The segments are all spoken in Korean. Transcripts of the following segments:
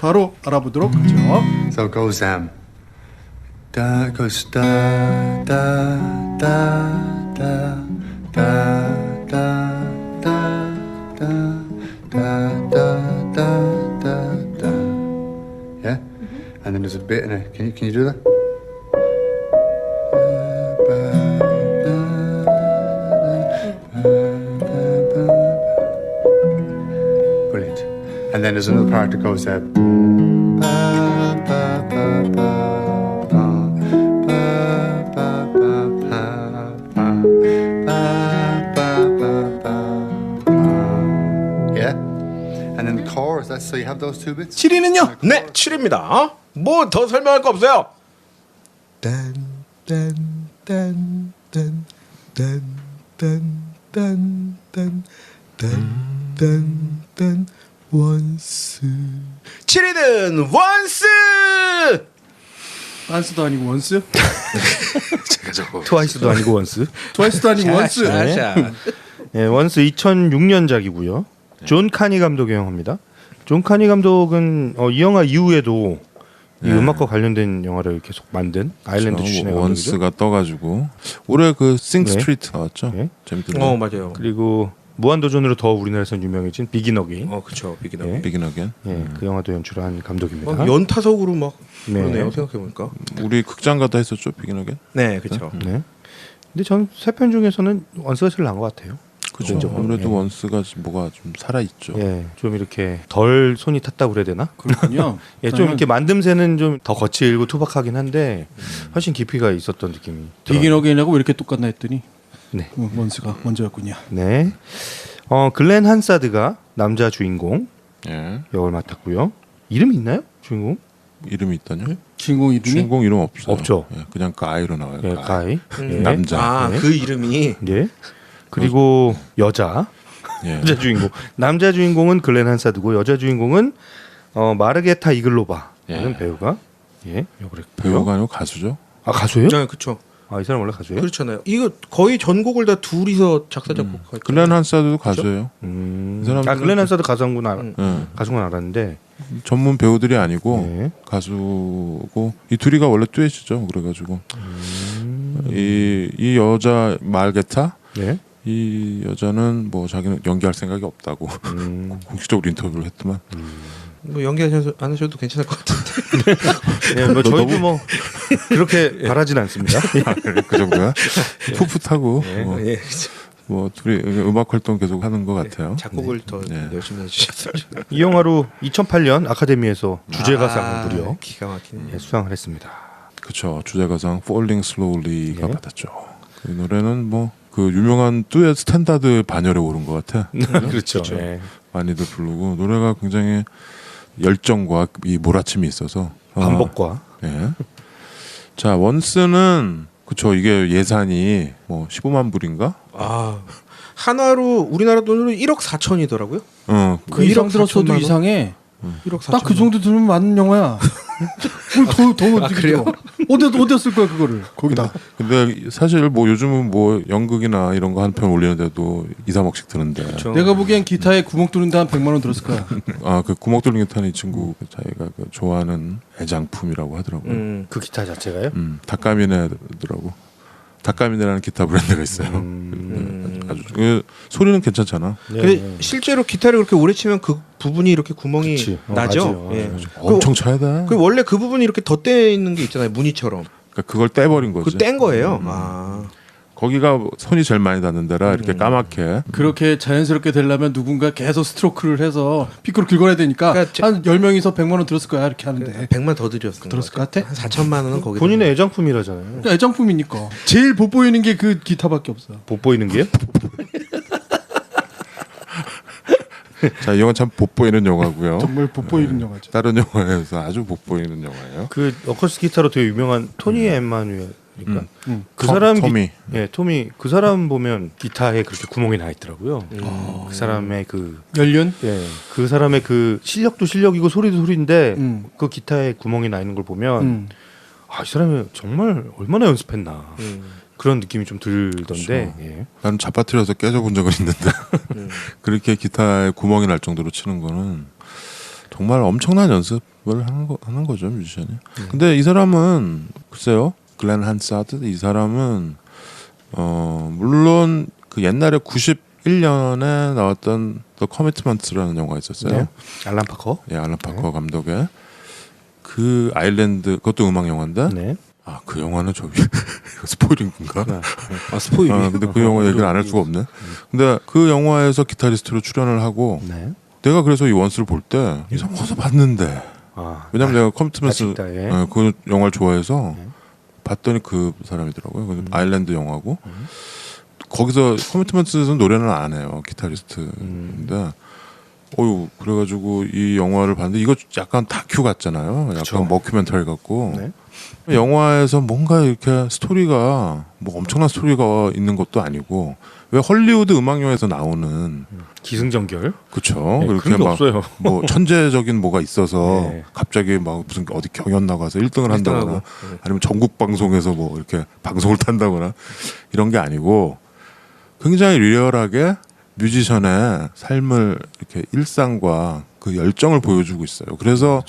바로 알아보도록 하죠. So it goes da it goes da da da da da da da da da da da da. Yeah, and then there's a bit in it. Can you do that? Brilliant. And then there's another part that goes there. Yeah. And then the chorus. That's so you have those two bits. 7위는요? 네, 7입니다. 뭐 더 설명할 거 없어요. 원스. 7위는 원스. 빤스도 아니고 원스? 제가 저거. 트와이스도 아니고 원스. 트와이스도 아니고 원스. 자. 네, 원스 2006년작이고요. 존 카니 감독의 영화입니다. 존 카니 감독은 이 영화 이후에도 이 음악과 관련된 영화를 계속 만든 아일랜드 출신의 감독이죠. 원스가 떠가지고 올해 그 싱스트리트 나왔죠. 네. 재밌던데. 맞아요. 그리고 무한도전으로 더 우리나라에서 유명해진 비긴 어게인. 그렇죠. 비기너. 네. 비긴 어겐. 예, 그 영화도 연출한 감독입니다. 연타석으로 막 네. 그러네요. 생각해 보니까. 우리 극장 가다 했었죠. 비긴 어겐. 네, 그렇죠. 네. 근데 전 세 편 중에서는 원스가 제일 나은 것 같아요. 그죠. 개인적으로. 아무래도 예. 원스가 뭐가 좀 살아 있죠. 예, 좀 이렇게 덜 손이 탔다고 그래야 되나? 그렇군요. 예, 좀 이렇게 만듦새는 좀 더 거칠고 투박하긴 한데 훨씬 깊이가 있었던 느낌이 들어요. 비긴 어게인하고 왜 이렇게 똑같나 했더니 네. 원스가 먼저였군요. 네. 글렌 한사드가 남자 주인공 예. 역을 맡았고요. 이름이 있나요? 주인공? 이름이 있다뇨? 주인공 이름이 주인공 이름 없어요. 없죠. 예, 그냥 가이로 나와요. 예, 가이. 예. 남자. 네. 그 이름이 예. 그리고 여자 예. 남자 주인공. 남자 주인공은 글렌 한사드고 여자 주인공은 마르게타 이글로바라는 예. 배우가 역을 했고요. 배우가 아니고 가수죠. 아 가수예요? 네, 그렇죠. 아 이 사람 원래 가수예요? 그렇잖아요. 이거 거의 전곡을 다 둘이서 작사 작곡. 글렌 한사드도 가수예요. 이 사람들은 아 글렌 한사드 가수인 건 예. 가수인 건 알았는데. 전문 배우들이 아니고 네. 가수고 이 둘이가 원래 듀엣이죠. 그래가지고 이 여자 말게타 네. 이 여자는 뭐 자기는 연기할 생각이 없다고 공식적으로 인터뷰를 했더만. 뭐 연기 안 하셔도 괜찮을 것 같은데. 네, 뭐 저희도 너무- 뭐 그렇게 바라진 않습니다. 그 정도야? 풋풋하고 뭐, 예. 뭐 둘이 음악 활동 계속 하는 것 같아요. 작곡을 더 네. 열심히 해주셨어요. 이 영화로 2008년 아카데미에서 주제가상을 무려 기가 막히네. 수상을 했습니다. 그렇죠. 주제가상 Falling Slowly가 네. 받았죠. 그 노래는 뭐 그 유명한 듀엣 스탠다드 반열에 오른 것 같아. 그렇죠. 네. 많이들 부르고 노래가 굉장히 열정과 이 몰아침이 있어서 반복과 예. 자 원스는 그쵸 이게 예산이 뭐 15만 불인가? 하나로 우리나라 돈으로 1억 4천이더라고요. 그 이상 1억 들었어도 4천만 원? 이상해. 1억 4천. 딱 그 정도 들으면 맞는 영화야. 더 그래요? 어디였을 거야 그거를 거기다. 근데 사실 뭐 요즘은 뭐 연극이나 이런 거 한 편 올리는데도 2, 3억씩 드는데 내가 보기엔 기타에 구멍 뚫는데 한 100만 원 들었을 거야. 그 구멍 뚫린 기타는 이 친구 자기가 그 좋아하는 애장품이라고 하더라고요. 그 기타 자체가요? 닭가미네더라고. 닭가미네라는 기타 브랜드가 있어요. 아주 그 소리는 괜찮잖아. 근데 실제로 기타를 그렇게 오래 치면 그 부분이 이렇게 구멍이 그치. 나죠. 맞아요. 예. 엄청 쳐야 돼. 그 원래 그 부분이 이렇게 덧대 있는 게 있잖아요. 무늬처럼. 그러니까 그걸 떼버린 거지. 그 뗀 거예요. 거기가 손이 제일 많이 닿는 데라 이렇게 까맣게. 그렇게 자연스럽게 되려면 누군가 계속 스트로크를 해서 피크로 긁어야 되니까 그러니까 한 10명이서 100만 원 들었을 거야 이렇게 하는데. 100만 더 드렸어요. 들었을 것 같아? 한 4천만 원은 거기. 본인의 애장품이라잖아요. 그러니까 애장품이니까. 제일 돋보이는 게 그 기타밖에 없어. 돋보이는 게요? 자, 이 영화 참 돋보이는 영화고요. 정말 돋보이는 영화죠. 다른 영화에서 아주 돋보이는 영화예요. 그 어쿠스틱 기타로 되게 유명한 토니 엠마누엘. 그러니까 그 톰, 사람 토미. 토미 그 사람 보면 기타에 그렇게 구멍이 나 있더라고요. 그 사람의 연륜? 그 사람의 그 실력도 실력이고 소리도 소리인데 음. 그 기타에 구멍이 나 있는 걸 보면 이 사람이 정말 얼마나 연습했나 그런 느낌이 좀 들던데. 예. 나는 잡아뜨려서 깨져본 적은 있는데 그렇게 기타에 구멍이 날 정도로 치는 거는 정말 엄청난 연습. 하는 거죠 뮤지션이. 근데 이 사람은 글쎄요, 글렌 한사드 이 사람은 물론 그 옛날에 91년에 나왔던 The Commitments라는 영화 있었어요. 네. 알란 파커. 예, 알란 파커 감독의 그 아일랜드, 그것도 음악 영화인데. 네. 아, 그 영화는 저기 이거 스포일인가? 스포일. 근데 그 영화 얘기를 안 할 수가 없네. 근데 그 영화에서 기타리스트로 출연을 하고 네. 내가 그래서 이 원스를 볼 때 이 사람 어디서 봤는데. 왜냐면 내가 커미트먼트 그 영화를 좋아해서 봤더니 그 사람이더라고요. 그 아일랜드 영화고 거기서 커미트먼트에서는 노래는 안 해요, 기타리스트인데. 그래가지고 이 영화를 봤는데 이거 약간 다큐 같잖아요. 약간 그쵸. 머큐멘터리 같고. 네. 영화에서 뭔가 이렇게 스토리가 뭐 엄청난 스토리가 있는 것도 아니고 왜 헐리우드 음악 영화에서 나오는 기승전결. 그쵸. 네, 그렇게 그런 게 막 없어요. 뭐 천재적인 뭐가 있어서 네. 갑자기 막 무슨 어디 경연 나가서 1등을 한다거나 아니면 전국 방송에서 뭐 이렇게 방송을 탄다거나 이런 게 아니고 굉장히 리얼하게 뮤지션의 삶을 이렇게 일상과 그 열정을 보여주고 있어요. 그래서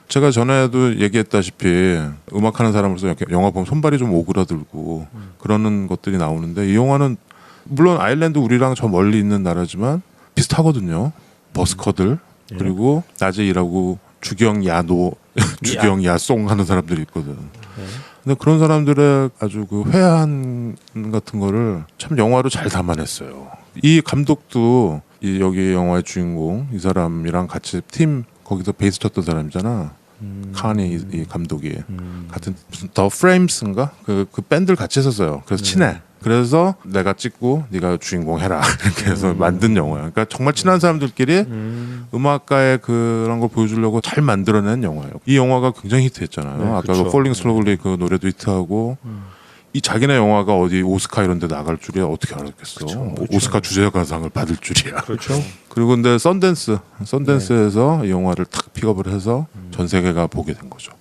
제가 전에도 얘기했다시피 음악하는 사람으로서 이렇게 영화 보면 손발이 좀 오그라들고 그러는 것들이 나오는데 이 영화는 물론 아일랜드 우리랑 저 멀리 있는 나라지만 비슷하거든요. 버스커들 그리고 낮에 일하고 주경야노 주경야송 하는 사람들이 있거든. 근데 그런 사람들의 아주 그 회한 같은 거를 참 영화로 잘 담아냈어요. 이 감독도 이 여기 영화의 주인공 이 사람이랑 같이 팀 거기서 베이스 쳤던 사람이잖아. 카니 이 감독이 같은 무슨 더 프레임스인가 그 밴드를 같이 했었어요. 그래서 친해. 그래서 내가 찍고 네가 주인공 해라 이렇게 해서 만든 영화야. 그러니까 정말 친한 사람들끼리 음악가의 그런 걸 보여주려고 잘 만들어낸 영화예요. 이 영화가 굉장히 히트했잖아요. 네, 아까 그쵸. 그 Falling Slowly 그 노래도 히트하고 이 자기네 영화가 어디 오스카 이런 데 나갈 줄이야 어떻게 알았겠어. 오스카 주제가상을 받을 줄이야. 그렇죠. 그리고 근데 썬댄스에서 이 영화를 탁 픽업을 해서 전 세계가 보게 된 거죠.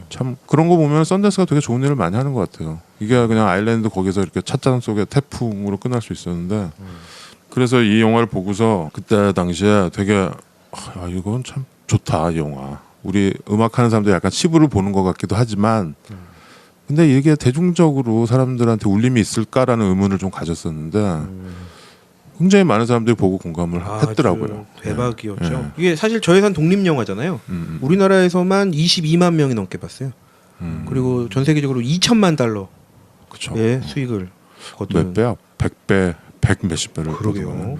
참 그런 거 보면 썬댄스가 되게 좋은 일을 많이 하는 것 같아요. 이게 그냥 아일랜드 거기서 이렇게 찻잔 속에 태풍으로 끝날 수 있었는데 그래서 이 영화를 보고서 그때 당시에 되게 이건 참 좋다 이 영화. 우리 음악하는 사람들 약간 시부를 보는 것 같기도 하지만 근데 이게 대중적으로 사람들한테 울림이 있을까라는 의문을 좀 가졌었는데 굉장히 많은 사람들이 보고 공감을 했더라고요. 대박이었죠. 네. 이게 사실 저예산 독립 영화잖아요. 우리나라에서만 22만 명이 넘게 봤어요. 그리고 전 세계적으로 2천만 달러 그렇죠. 의 수익을 거둔. 몇 배야? 100배, 100 몇십 배를 그러게요.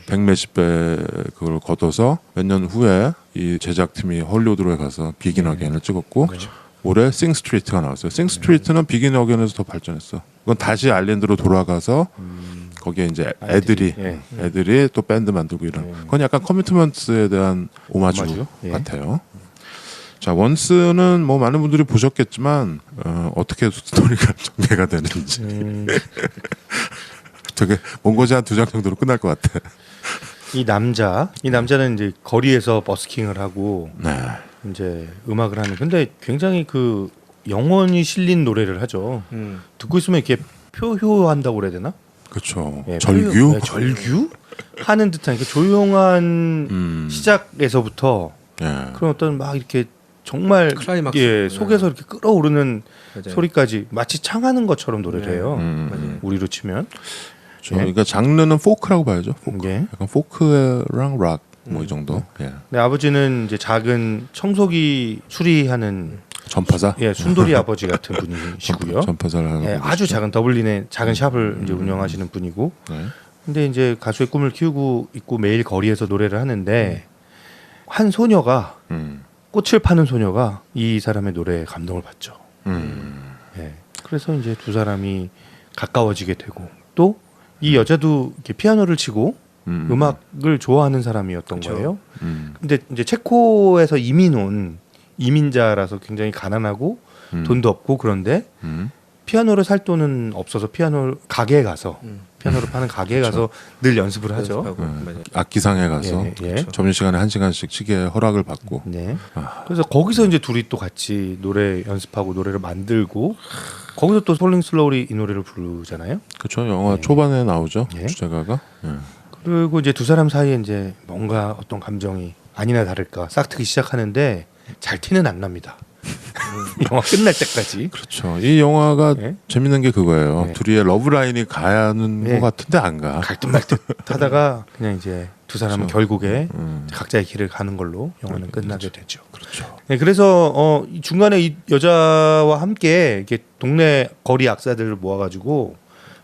100 몇십 배 그걸 걷어서 몇 년 후에 이 제작팀이 헐리우드로 가서 비긴 어게인을 찍었고 올해 싱 스트리트가 나왔어요. 싱 스트리트는 비긴 어게인에서 더 발전했어. 그건 다시 아일랜드로 돌아가서 거기에 이제 애들이 또 밴드 만들고 이런. 그건 약간 커미트먼트에 대한 오마주 같아요. 자, 원스는 뭐 많은 분들이 보셨겠지만 어떻게 스토리가 전개가 되는지 되게 먼 거지 한 2장 정도로 끝날 것 같아. 이 남자는 이제 거리에서 버스킹을 하고 네. 이제 음악을 하는. 근데 굉장히 그 영혼이 실린 노래를 하죠. 듣고 있으면 이렇게 표효한다고 그래야 되나? 그렇죠. 예, 절규? 절규 하는 듯한 그 조용한 시작에서부터 예. 그런 어떤 막 이렇게 정말 클라이막스. 속에서 이렇게 끌어오르는 맞아요. 소리까지 마치 창하는 것처럼 노래를 네. 해요. 맞아요. 우리로 치면. 그러니까 장르는 포크라고 봐야죠. 포크. 예. 약간 포크랑 락 뭐 이 정도. 예. 네, 아버지는 이제 작은 청소기 수리하는 전파사. 순돌이 아버지 같은 분이시고요. 전파사를 하는. 예, 아주 작은 더블린의 작은 샵을 이제 운영하시는 분이고. 네. 근데 이제 가수의 꿈을 키우고 있고 매일 거리에서 노래를 하는데 한 소녀가 꽃을 파는 소녀가 이 사람의 노래에 감동을 받죠. 예. 그래서 이제 두 사람이 가까워지게 되고 또 이 여자도 이렇게 피아노를 치고 음악을 좋아하는 사람이었던 그쵸. 거예요. 근데 이제 체코에서 이민 온 이민자라서 굉장히 가난하고 돈도 없고 그런데 피아노를 살 돈은 없어서 피아노 가게에 가서 피아노를 파는 가게에 가서 늘 연습을 하죠. 맞아요. 악기상에 가서 예. 점심시간에 1시간씩 치게 허락을 받고. 네. 아. 그래서 거기서 이제 둘이 또 같이 노래 연습하고 노래를 만들고 거기서 또 폴링 슬로우리 이 노래를 부르잖아요. 그렇죠. 영화 초반에 나오죠. 예. 주제가가. 예. 그리고 이제 두 사람 사이에 이제 뭔가 어떤 감정이 아니나 다를까 싹트기 시작하는데 잘 티는 안 납니다. 영화 끝날 때까지. 그렇죠. 이 영화가 네. 재밌는 게 그거예요. 네. 둘이의 러브라인이 가는 네. 것 같은데 안 가. 갈듯 말듯 하다가 그냥 이제 두 사람은 그렇죠. 결국에 음. 각자의 길을 가는 걸로 영화는 끝나게 되죠. 그렇죠. 네, 그래서 이 중간에 이 여자와 함께 이렇게 동네 거리 악사들을 모아가지고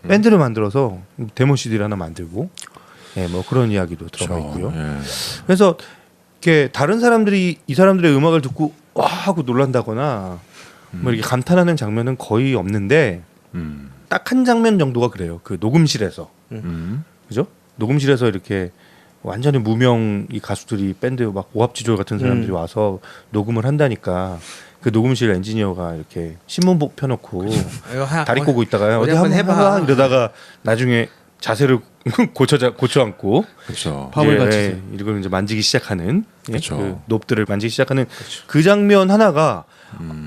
밴드를 만들어서 데모 CD를 하나 만들고, 네, 뭐 그런 이야기도 들어가 있고요. 예. 그래서 이렇게 다른 사람들이 이 사람들의 음악을 듣고 와 하고 놀란다거나 뭐 이렇게 감탄하는 장면은 거의 없는데 음. 딱 한 장면 정도가 그래요. 그 녹음실에서, 그죠? 녹음실에서 이렇게 완전히 무명 이 가수들이 밴드 막 오합지졸 같은 사람들이 와서 녹음을 한다니까 그 녹음실 엔지니어가 이렇게 신문복 펴놓고 다리 꼬고 있다가 어디 한번 해봐 이러다가 나중에 자세를 고쳐 앉고 그렇죠. 팝을 같이 이걸 이제 만지기 시작하는 그쵸. 그 놉들을 만지기 시작하는 그 장면 하나가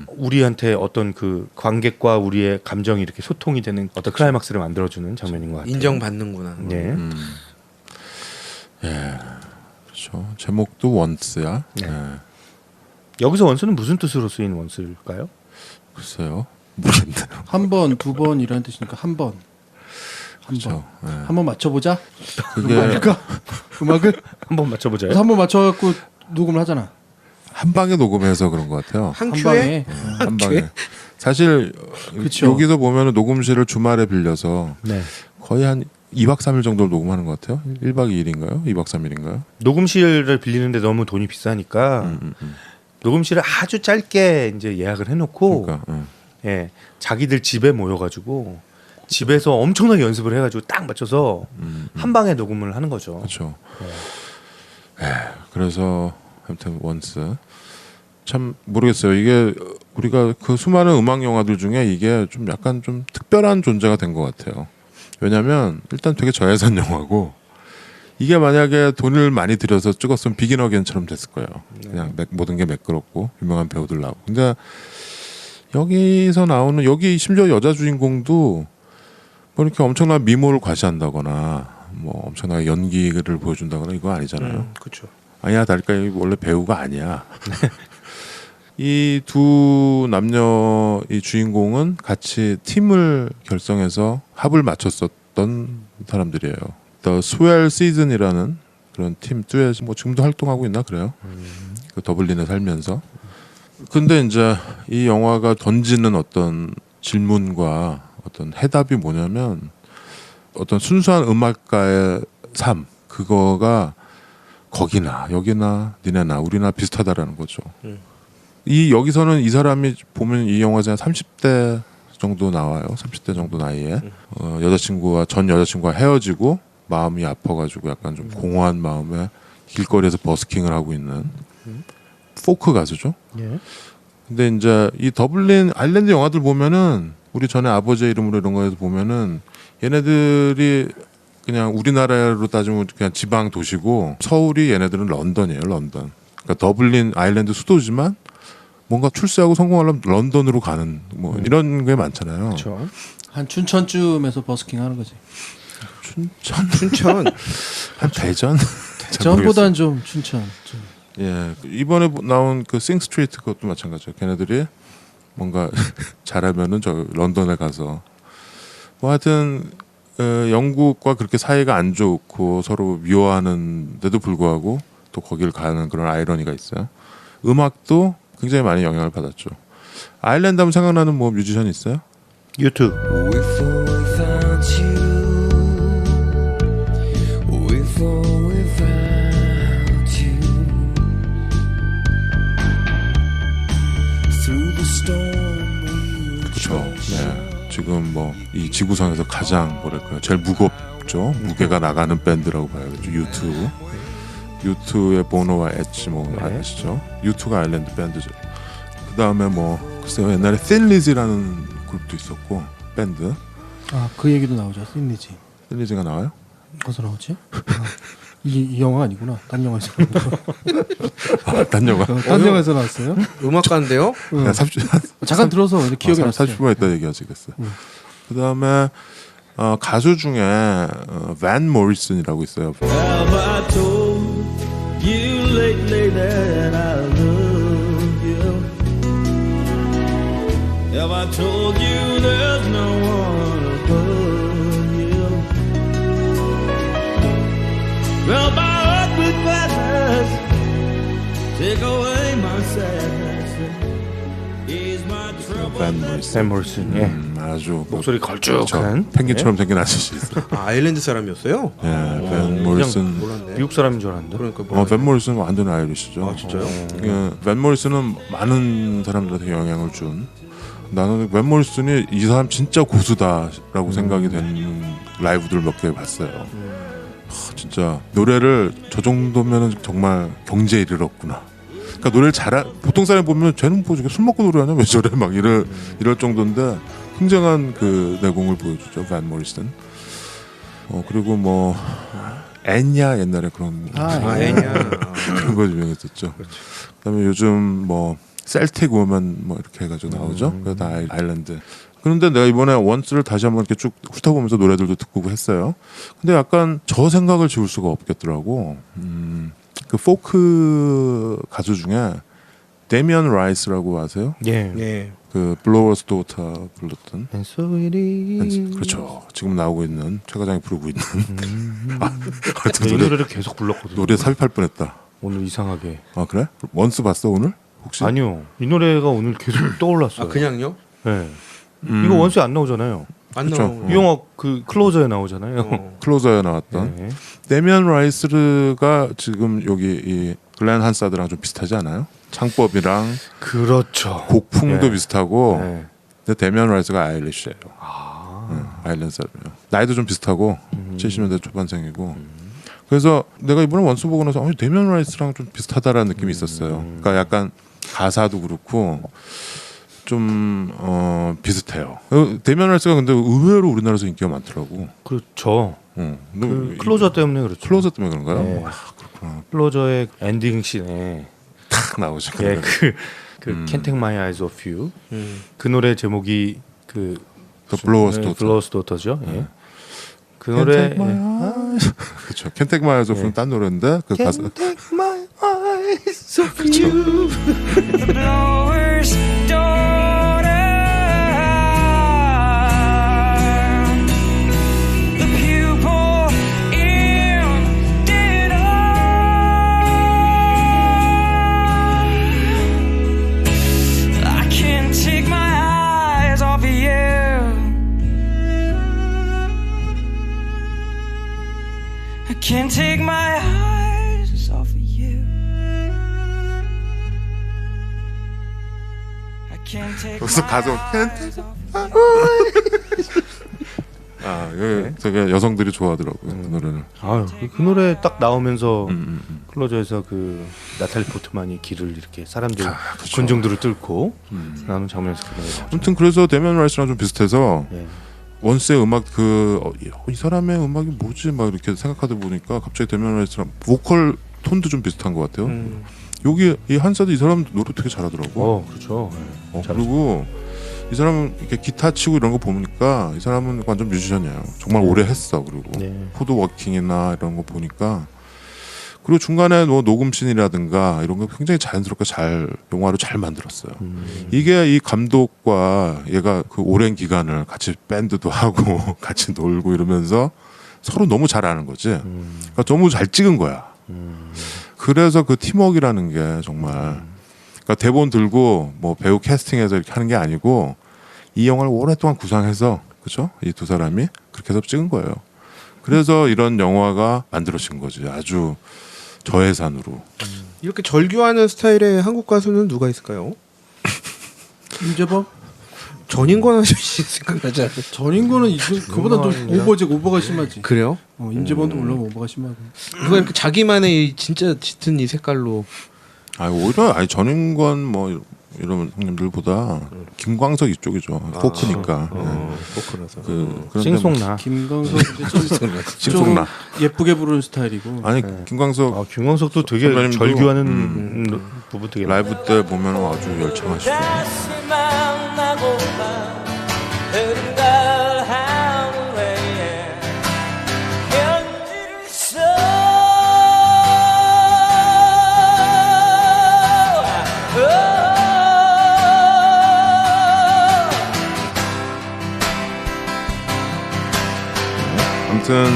우리한테 어떤 그 관객과 우리의 감정이 이렇게 소통이 되는 어떤 클라이막스를 만들어주는 장면인 것 같아요. 인정받는구나. 네. 예. 그렇죠. 제목도 원스야. 네. 예. 여기서 원수는 무슨 뜻으로 쓰인 원수일까요? 글쎄요. 모르겠네요. 한 번, 두 번이라는 뜻이니까 한 번. 한 그렇죠. 번. 예. 한번 맞춰보자. 그게 음악일까? 음악을 한번 맞춰보자요. 그래서 한번 맞춰갖고 녹음을 하잖아. 한 방에 녹음해서 그런 것 같아요. 한 한 큐에 방에. 한 방에. 사실 그쵸. 여기서 보면은 녹음실을 주말에 빌려서 네. 거의 한 2박 3일 정도를 녹음하는 것 같아요. 1박 2일인가요? 2박 3일인가요? 녹음실을 빌리는데 너무 돈이 비싸니까 녹음실을 아주 짧게 이제 예약을 해놓고 그러니까 예, 자기들 집에 모여가지고 집에서 엄청나게 연습을 해가지고 딱 맞춰서 한 방에 녹음을 하는 거죠. 그렇죠. 그래서 아무튼 원스 참 모르겠어요. 이게 우리가 그 수많은 음악 영화들 중에 이게 좀 약간 좀 특별한 존재가 된 것 같아요. 왜냐하면 일단 되게 저예산 영화고 이게 만약에 돈을 많이 들여서 찍었으면 비긴 어게인처럼 됐을 거예요. 그냥 모든 게 매끄럽고 유명한 배우들 나오고. 근데 여기서 나오는 여기 심지어 여자 주인공도 뭐 이렇게 엄청난 미모를 과시한다거나 뭐 엄청나게 연기를 보여준다거나 이거 아니잖아요. 그렇죠. 아니야 다를까 원래 배우가 아니야. 이 두 남녀 이 주인공은 같이 팀을 결성해서 합을 맞췄었던 사람들이에요. The Swell Season이라는 그런 팀 듀엣 뭐 지금도 활동하고 있나 그래요. 그 더블린에 살면서. 근데 이제 이 영화가 던지는 어떤 질문과 어떤 해답이 뭐냐면 어떤 순수한 음악가의 삶 그거가 거기나 여기나 니네나 우리나 비슷하다라는 거죠. 이 여기서는 이 사람이 보면 이 영화에서 30대 정도 나와요. 30대 정도 나이에 여자친구와 전 여자친구와 헤어지고 마음이 아파가지고 약간 좀 공허한 마음에 길거리에서 버스킹을 하고 있는 포크 가수죠. 예. 근데 이제 이 더블린 아일랜드 영화들 보면은 우리 전에 아버지의 이름으로 이런 거에서 보면은 얘네들이 그냥 우리나라로 따지면 그냥 지방 도시고 서울이 얘네들은 런던이에요. 런던. 그러니까 더블린 아일랜드 수도지만 뭔가 출세하고 성공하려면 런던으로 가는 뭐 이런 게 많잖아요. 그렇죠. 한 춘천쯤에서 버스킹 하는 거지. 춘천. 한 대전? 전보단 좀 춘천. 좀. 예 이번에 나온 그 싱 스트리트 그것도 마찬가지예요. 걔네들이 뭔가 잘하면은 저 런던에 가서 뭐 하여튼 영국과 그렇게 사이가 안 좋고 서로 미워하는데도 불구하고 또 거기를 가는 그런 아이러니가 있어요. 음악도 굉장히 많이 영향을 받았죠. 아일랜드 하면 생각나는 뭐 뮤지션 있어요? 유튜브. 그렇죠. 네. 지금 뭐 이 지구상에서 가장 뭐랄까요, 제일 무겁죠. 무게가 나가는 밴드라고 봐야겠죠. 유튜의 보노와 엣지 뭐 아시죠? 유튜가 아일랜드 밴드죠. 그 다음에 뭐 글쎄요 옛날에 틴리지라는 그룹도 있었고 밴드. 아, 그 얘기도 나오죠. 틴리지. 틴리지가 나와요? 어디서 나오지? 이 영화 아니구나. 딴 영화에서 나온 거. 아, 딴 영화. 딴 영화에서 나왔어요? 음악가인데요? 응. 야, 30, 잠깐 들어서 근데 기억이 났어요. 30분 있다 얘기하시겠어요. 그 다음에 가수 중에 밴 모리슨이라고 있어요. Have I told you lately that I love I told you there's no one above you. Fill my heart with gladness, take away my sadness, ease my trouble. 밴 몰슨. 샘 몰슨. 예. 아주 목소리 걸쭉한 펭귄처럼 생긴 아저씨 있어요. 아, 아일랜드 사람이었어요? 예, 밴 몰슨. 몰랐네. 미국 사람인 줄 알았는데. 그러니까 밴 몰슨 완전 아이리시죠. 아, 진짜요? 예, 밴 몰슨은 많은 사람들한테 영향을 준. 나는 밴 몰슨이 이 사람 진짜 고수다라고 생각이 되는 라이브들 몇 개 봤어요. 진짜 노래를 저 정도면은 정말 경제에 이르렀구나. 그러니까 노래를 보통 사람 보면 쟤는 뭐 술 먹고 노래하냐 왜 저래 막 이럴 정도인데 굉장한 그 내공을 보여주죠 밴 몰슨. 그리고 뭐 애냐 옛날에 그런 애냐. 그런 거 유명했었죠. 그다음에 요즘 뭐 셀틱 우먼 뭐 이렇게 해가지고 나오죠. 그다 아일랜드. 그런데 내가 이번에 원스를 다시 한번 이렇게 쭉 훑어보면서 노래들도 듣고 했어요. 근데 약간 저 생각을 지울 수가 없겠더라고. 그 포크 가수 중에 데미안 라이스라고 아세요? 예. 예. 그 블로워스 도터 불렀던. And so it is. 그렇죠. 지금 나오고 있는 최 과장이 부르고 있는. 이 노래를 계속 불렀거든요. 노래 삽입할 뻔했다. 오늘 이상하게. 아 그래? 원스 봤어 오늘? 혹시? 아니요. 이 노래가 오늘 계속 떠올랐어요. 아, 그냥요? 네. 이거 원스에 안 나오잖아요. 안 그쵸. 나오고. 이 영화 그 클로저에 나오잖아요. 클로저에 나왔던. 네. 데미안 라이스가 지금 여기 이 글렌 한사드랑 좀 비슷하지 않아요? 창법이랑 그렇죠. 곡풍도 네. 비슷하고. 네. 근데 데미안 라이스가 아일리시예요. 아일랜드 사람이에요. 나이도 좀 비슷하고 70년대 초반생이고. 그래서 내가 이번에 원스 보고 나서 데미안 라이스랑 좀 비슷하다라는 느낌이 있었어요. 그러니까 약간 가사도 그렇고 좀 비슷해요. 데미안 라이스가 근데 의외로 우리나라에서 인기가 많더라고. 그렇죠. 그 클로저 때문에 그렇죠. 클로저 때문에 그런가요? 네. 와, 그렇구나. 클로저의 엔딩 씬에 탁 나오죠. 예, 그러면. 그 Can't Take My Eyes Off You 그 노래 제목이 그 블로워스 도터. 블로워스 도터죠. 예. 그 노래 그렇죠. Can't Take My Eyes Off는 딴 노래인데 그 가사. Take My Eyes Off You. The blower's daughter, the pupil in dead eye. I can't take my eyes off of you. I can't take my eyes off of you. I can't take 여기서 my 가서 eyes off 아, 예, 되게 여성들이 좋아하더라고요 그 노래를. 아유, 그 노래 딱 나오면서 클로저에서 그 나탈리 포트만이 길을 이렇게 사람들 그쵸. 군중들을 뚫고 나오는 장면에서 그 노래 나오죠. 아무튼 그래서 데미안 라이스랑 좀 비슷해서 예. 원스의 음악 이 사람의 음악이 뭐지 막 이렇게 생각하다 보니까 갑자기 데미안 라이스랑 보컬 톤도 좀 비슷한 것 같아요. 여기 이 한사도 이 사람 노래 되게 잘하더라고. 그렇죠. 예. 그리고 이 사람은 이렇게 기타 치고 이런 거 보니까 이 사람은 완전 뮤지션이에요. 정말 오래 했어. 그리고 네. 코드 워킹이나 이런 거 보니까 그리고 중간에 뭐 녹음씬이라든가 이런 거 굉장히 자연스럽게 잘 영화로 잘 만들었어요. 이게 이 감독과 얘가 그 오랜 기간을 같이 밴드도 하고 같이 놀고 이러면서 서로 너무 잘 아는 거지. 그러니까 너무 잘 찍은 거야. 그래서 그 팀워크라는 게 정말 그러니까 대본 들고 뭐 배우 캐스팅해서 이렇게 하는 게 아니고 이 영화를 오랫동안 구상해서 그렇죠? 이 두 사람이 그렇게 해서 찍은 거예요. 그래서 이런 영화가 만들어진 거지. 아주 저예산으로. 이렇게 절규하는 스타일의 한국 가수는 누가 있을까요? 임재범? 전인권 아저씨 생각나지 않아요? 전인권은 그보다 좀 오버가 심하지. 그래요? 임재범도 물론 오버가 심하고. 누가 이렇게 자기만의 이 진짜 짙은 이 색깔로 오히려 전인권 뭐 이런 형님들보다 김광석 이쪽이죠. 포크니까. 포크라서. 그런데 싱송나. 김광석 좀 싱송나. 예쁘게 부르는 스타일이고. 아니 김광석 아, 김광석도 되게 선배님도, 절규하는 부분 되게 라이브 때 보면 아주 열창하시죠. 다시 만나고만 흐른달 하늘에 편지를 써 같은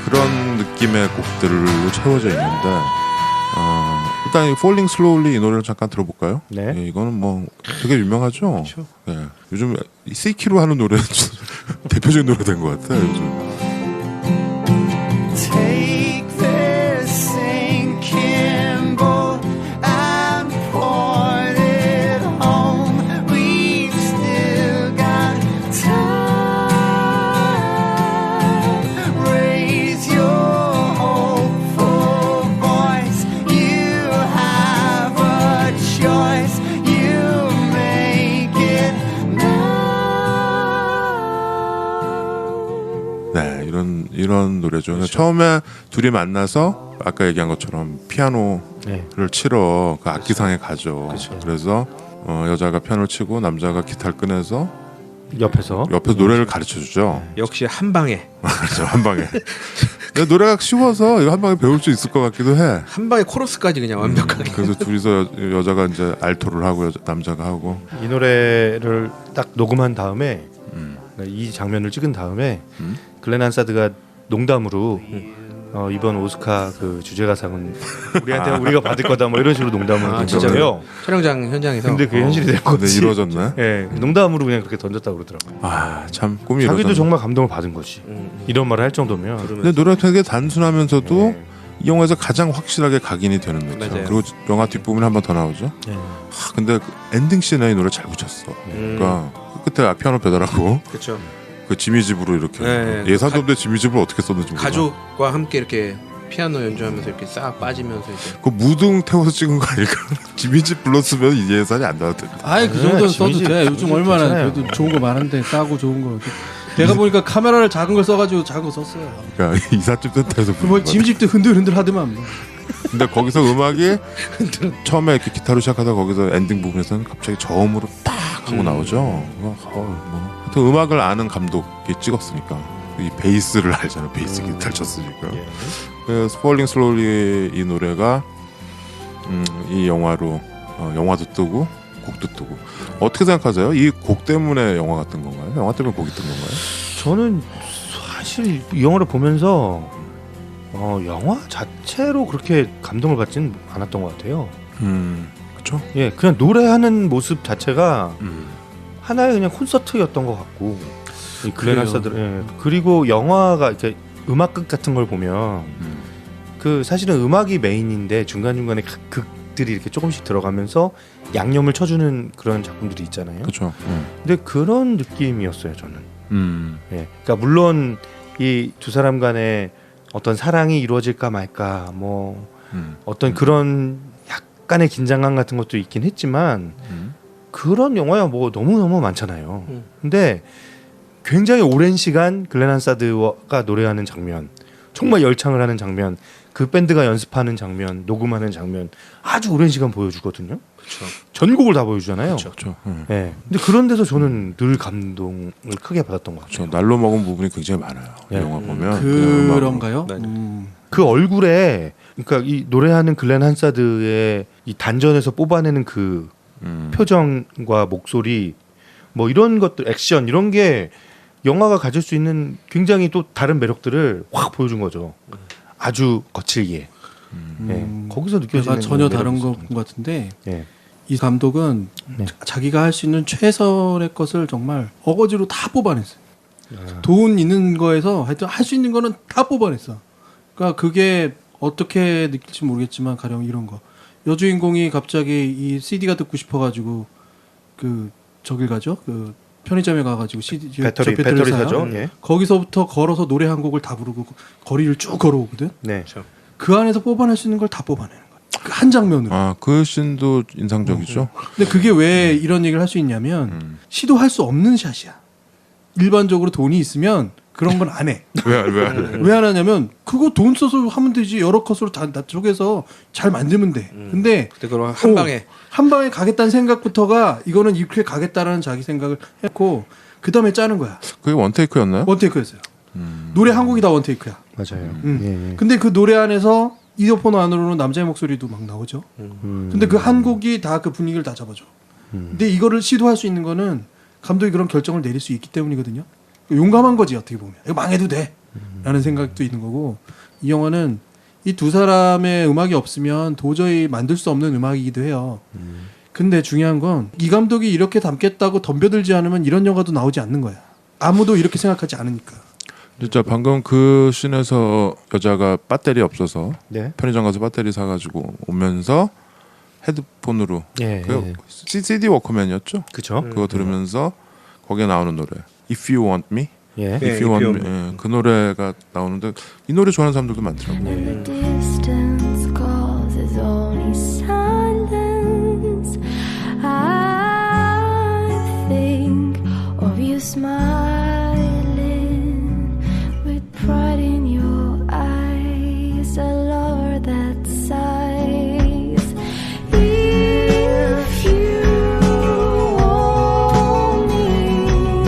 그런 느낌의 곡들로 채워져 있는데 일단 이 Falling Slowly 이 노래를 잠깐 들어볼까요? 네. 예, 이거는 뭐 되게 유명하죠. 그렇죠. 예, 요즘 C키로 하는 노래 대표적인 노래 된 것 같아요. 요즘. Take this sinking boat and port it home. We've still got time. Raise your hopeful voice. You have a choice. You make it now. 네, 이런 노래죠. 그러니까 처음에 둘이 만나서 아까 얘기한 것처럼 피아노를 네. 치러 그 악기상에 가죠. 그래서 여자가 피아노를 치고 남자가 기타를 꺼내서 옆에서 노래를 가르쳐 주죠. 역시 한 방에 그렇죠, 한 방에. 근데 노래가 쉬워서 이거 한 방에 배울 수 있을 것 같기도 해. 한 방에 코러스까지 그냥 완벽하게. 그래서 둘이서 여자가 이제 알토를 하고 남자가 하고. 이 노래를 딱 녹음한 다음에 이 장면을 찍은 다음에 글렌 한사드가 농담으로 이번 오스카 그 주제가상은 우리한테 우리가 받을 거다 뭐 이런 식으로 농담을 던졌어요. 촬영장 현장에서. 근데 그게 현실이 된 근데 거지. 이루어졌네. 예, 농담으로 그냥 그렇게 던졌다 고 그러더라고요. 참 꿈이 자기도 이루어졌네. 정말 감동을 받은 거지. 이런 말을 할 정도면. 근데 노래가 되게 단순하면서도 이 영화에서 가장 확실하게 각인이 되는 노래. 맞아요. 그리고 영화 뒷부분에 한 번 더 나오죠. 근데 그 엔딩 씬에 이 노래 잘 붙였어. 그러니까 끝에 피아노 배달하고 그렇죠. 그 지미 집으로 이렇게 네. 예산도 없는데 지미 집을 어떻게 썼는지 몰라. 가족과 함께 이렇게 피아노 연주하면서 이렇게 싹 빠지면서 이제. 그 무등 태워서 찍은 거 아닐까? 지미 집 불렀으면 이 예산이 안 나왔을 텐데. 아이 그 정도는 써도 지미집, 돼. 요즘 지미집 얼마나 괜찮아요. 그래도 좋은 거 많은데 싸고 좋은 거. 내가 보니까 카메라를 작은 걸 써가지고 작은 거 썼어요. 그러니까 이삿집 센터에서 부른 뭐 거야. 짐집도 흔들흔들 하더만. 뭐. 근데 거기서 음악이 처음에 이렇게 기타로 시작하다 거기서 엔딩 부분에서는 갑자기 저음으로 딱 하고 나오죠. 뭐 하여튼 음악을 아는 감독이 찍었으니까 이 베이스를 알잖아. 베이스 기타를 쳤으니까. 그래서 Falling Slowly 이 노래가 이 영화로 영화도 뜨고 곡도 뜨고 어떻게 생각하세요? 이 곡 때문에 영화가 뜬 건가요? 영화 때문에 곡이 뜬 건가요? 저는 사실 이 영화를 보면서 영화 자체로 그렇게 감동을 받지는 않았던 것 같아요. 그렇죠. 예, 그냥 노래하는 모습 자체가 하나의 그냥 콘서트였던 것 같고 이 글렌 그래요. 한사드 그리고 영화가 이렇게 음악극 같은 걸 보면 그 사실은 음악이 메인인데 중간 중간에 극들이 이렇게 조금씩 들어가면서 양념을 쳐주는 그런 작품들이 있잖아요. 그렇죠. 근데 그런 느낌이었어요 저는. 예, 그러니까 물론 이 두 사람 간에 어떤 사랑이 이루어질까 말까 뭐 어떤 그런 약간의 긴장감 같은 것도 있긴 했지만 그런 영화야 뭐 너무너무 많잖아요. 근데 굉장히 오랜 시간 글렌 한사드가 노래하는 장면, 정말 열창을 하는 장면, 그 밴드가 연습하는 장면, 녹음하는 장면 아주 오랜 시간 보여주거든요. 그렇죠. 전곡을 다 보여주잖아요. 그렇죠. 예. 근데 그런 데서 저는 늘 감동을 크게 받았던 것 같아요. 그렇죠. 날로 먹은 부분이 굉장히 많아요. 이 네. 영화 보면 그냥 그런가요? 네. 그 얼굴에 그러니까 이 노래하는 글렌 한사드의 이 단전에서 뽑아내는 그 표정과 목소리 뭐 이런 것들 액션 이런 게 영화가 가질 수 있는 굉장히 또 다른 매력들을 확 보여준 거죠. 아주 거칠게. 예. 거기서 느껴지는 내가 전혀 매력이 다른 거 있었던 본 것 같은데 예. 이 감독은 네. 자기가 할 수 있는 최선의 것을 정말 어거지로 다 뽑아냈어요. 돈 있는 거에서 하여튼 할 수 있는 거는 다 뽑아냈어. 그러니까 그게 어떻게 느낄지 모르겠지만 가령 이런 거 여주인공이 갑자기 이 CD가 듣고 싶어가지고 그 저길 가죠. 그 편의점에 가가지고 CD 배터리 사요. 사죠. 예. 거기서부터 걸어서 노래 한 곡을 다 부르고 거리를 쭉 걸어오거든. 네. 그 안에서 뽑아낼 수 있는 걸 다 뽑아내는 거야. 그 한 장면으로. 그 씬도 인상적이죠. 근데 그게 왜 이런 얘기를 할 수 있냐면 시도할 수 없는 샷이야. 일반적으로 돈이 있으면 그런 건 안 해. 왜? 왜 안 하냐면 그거 돈 써서 하면 되지. 여러 컷으로 다 쪼개서 잘 만들면 돼. 근데 그때 그럼 한 방에 한 방에 가겠다는 생각부터가 이거는 이렇게 가겠다라는 자기 생각을 했고 그 다음에 짜는 거야. 그게 원테이크였나요? 원테이크였어요. 노래 한 곡이 다 원테이크야. 맞아요. 예. 근데 그 노래 안에서 이어폰 안으로는 남자의 목소리도 막 나오죠. 근데 그 한 곡이 다 그 분위기를 다 잡아줘. 근데 이거를 시도할 수 있는 거는 감독이 그런 결정을 내릴 수 있기 때문이거든요. 용감한 거지 어떻게 보면. 이거 망해도 돼. 라는 생각도 있는 거고 이 영화는 이 두 사람의 음악이 없으면 도저히 만들 수 없는 음악이기도 해요. 근데 중요한 건 이 감독이 이렇게 담겠다고 덤벼들지 않으면 이런 영화도 나오지 않는 거야. 아무도 이렇게 생각하지 않으니까. 진짜 방금 그 씬에서 여자가 배터리 없어서 네. 편의점 가서 배터리 사가지고 오면서 헤드폰으로 예. 그 CD 워크맨이었죠. 그죠? 그거 들으면서 거기에 나오는 노래 If You Want Me, 예. If You Want Me 예, 그 노래가 나오는데 이 노래 좋아하는 사람들도 많더라고요. The distance causes only silence. I think of you smiling with pride in your eyes, a lover that sighs. If you want me,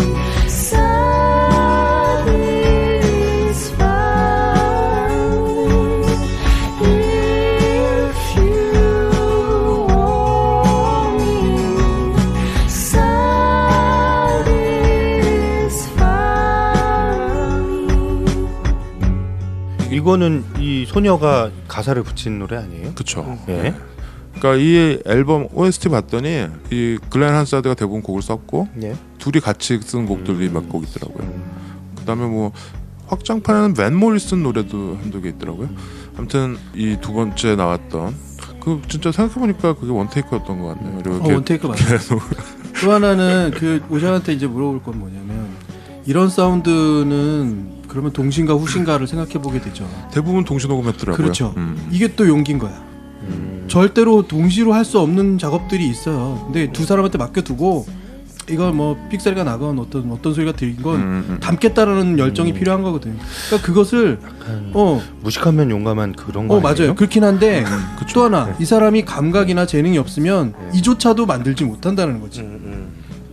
satisfied. If you want me, satisfied. 이거는 이 소녀가 가사를 붙인 노래 아니에요? 그쵸. 예. 그러니까 이 앨범 OST 봤더니 이 글렌 한사드가 대부분 곡을 썼고 예. 둘이 같이 쓴 곡들이 몇 곡 있더라고요. 그다음에 뭐 확장판에는 밴 모리슨 노래도 한두 개 있더라고요. 아무튼 이 두 번째 나왔던 그 진짜 생각해보니까 그게 원테이크였던 것 같네요. 그리고 이렇게 원테이크 맞아요. 또 하나는 그 오샤한테 이제 물어볼 건 뭐냐면 이런 사운드는 그러면 동신가 후신가를 생각해 보게 되죠. 대부분 동시녹음했더라고요. 그렇죠. 이게 또 용기인 거야. 절대로 동시로 할 수 없는 작업들이 있어요. 근데 두 사람한테 맡겨두고 이걸 뭐 픽셀가 나건 어떤 소리가 들린 건 담겠다라는 열정이 필요한 거거든요. 그러니까 그것을 무식하면 용감한 그런 거 아니에요? 맞아요. 그렇긴 한데 또 하나 이 사람이 감각이나 재능이 없으면 이조차도 만들지 못한다는 거지.